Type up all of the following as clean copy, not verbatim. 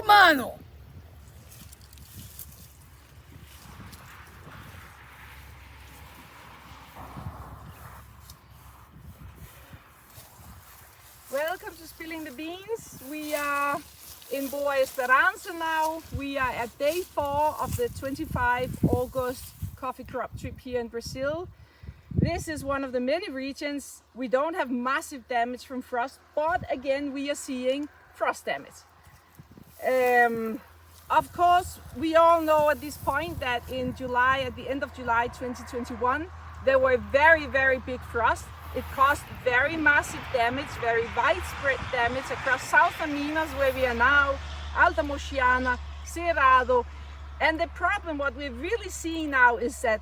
mano! Welcome to Spilling the Beans. We are in Boa Esperança now. We are at day 4 of the 25 August coffee crop trip here in Brazil. This is one of the many regions. We don't have massive damage from frost, but again we are seeing frost damage. Of course, we all know at this point that in July, at the end of July 2021, there were very big frost. It caused very massive damage, very widespread damage across Southern Minas, where we are now, Alta Mochiana, Cerrado. And the problem, what we're really seeing now is that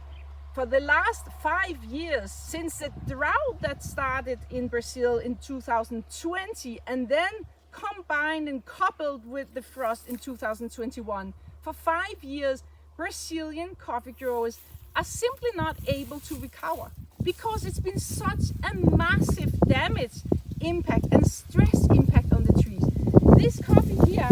for the last 5 years, since the drought that started in Brazil in 2020 and then combined and coupled with the frost in 2021, for 5 years, Brazilian coffee growers are simply not able to recover because it's been such a massive damage impact and stress impact on the trees. This coffee here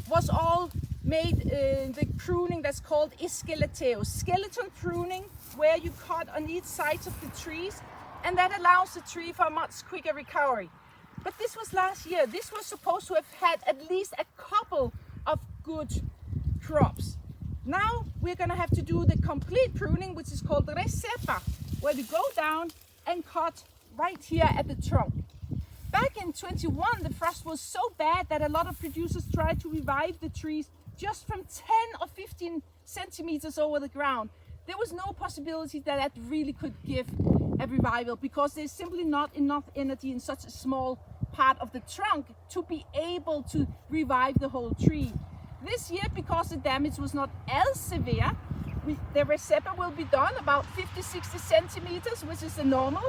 was all made the pruning that's called esqueleteo, skeleton pruning, where you cut on each side of the trees, and that allows the tree for a much quicker recovery. But this was last year. This was supposed to have had at least a couple of good crops. Now we're gonna have to do the complete pruning, which is called recepa, where we go down and cut right here at the trunk. Back in 21, the frost was so bad that a lot of producers tried to revive the trees just from 10 or 15 centimeters over the ground. There was no possibility that that really could give a revival because there's simply not enough energy in such a small part of the trunk to be able to revive the whole tree. This year, because the damage was not as severe, the recepa will be done about 50-60 centimeters, which is the normal.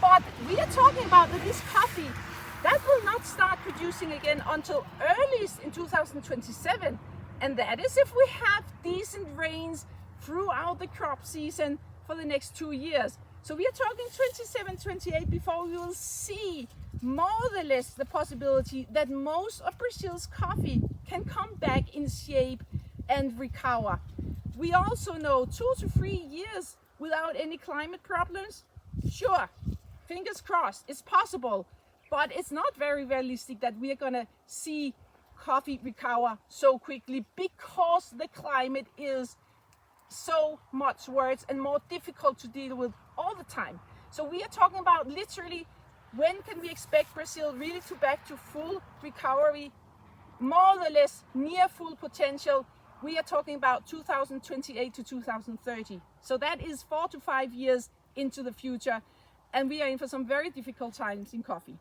But we are talking about that this coffee, that will not start producing again until earliest in 2027. And that is if we have decent rains throughout the crop season for the next 2 years. So we are talking 27, 28 before we will see more or less the possibility that most of Brazil's coffee can come back in shape and recover. We also know 2 to 3 years without any climate problems. Sure, fingers crossed, it's possible, but it's not very realistic that we are gonna see coffee recover so quickly because the climate is so much worse and more difficult to deal with all the time. So we are talking about literally, when can we expect Brazil really to back to full recovery, more or less near full potential? We are talking about 2028 to 2030. So that is 4 to 5 years into the future, and we are in for some very difficult times in coffee.